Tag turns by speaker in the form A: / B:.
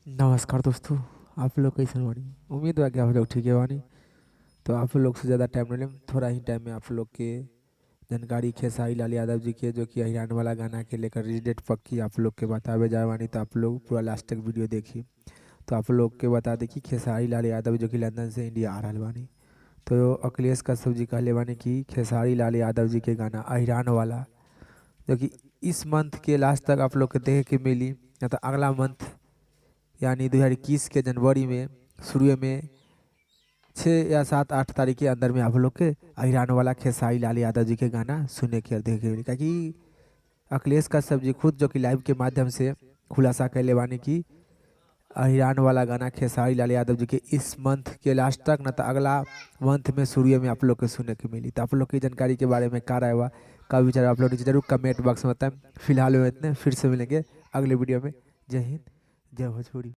A: नमस्कार दोस्तों। आप लोग कैसे बानी? उम्मीद है कि आप लोग ठीक है बानी। तो आप लोग से ज़्यादा टाइम नहीं लें, थोड़ा ही टाइम में आप लोग के जानकारी खेसारी लाल यादव जी के जो कि हिरान वाला गाना के लेकर रिलेटेड पक्की आप लोग के बतावे जाए बानी। तो आप लोग पूरा लास्ट तक वीडियो देखिए। तो आप लोग के बता दें कि खेसारी लाल यादव जो कि लंदन से इंडिया आ रहा बानी। तो अखिलेश कश्यप जी कहले बानी कि खेसारी लाल यादव जी के गाना हिरान वाला जो कि इस मंथ के लास्ट तक आप लोग के देखे के मिली, या तो अगला मंथ यानी 2021 के जनवरी में शुरू में 6 या 7 8 तारीख के अंदर में आप लोग के हिरान वाला खेसारी लाल यादव जी के गाना सुने के और देखे के मिली। कि अखिलेश कश्यप जी खुद जो कि लाइव के माध्यम से खुलासा कैले बानी कि हिरान वाला गाना खेसारी लाल यादव जी के इस मंथ के लास्ट तक न तो अगला मंथ में शुरू में आप लोग के सुनने के मिली। तो आप लोग की जानकारी के बारे में क्या राय हुआ, का विचार आप लोग नीचे जरूर कमेंट बॉक्स में बताएं। फिलहाल में इतने, फिर से मिलेंगे अगले वीडियो में। जय हिंद, जय भोजपुरी।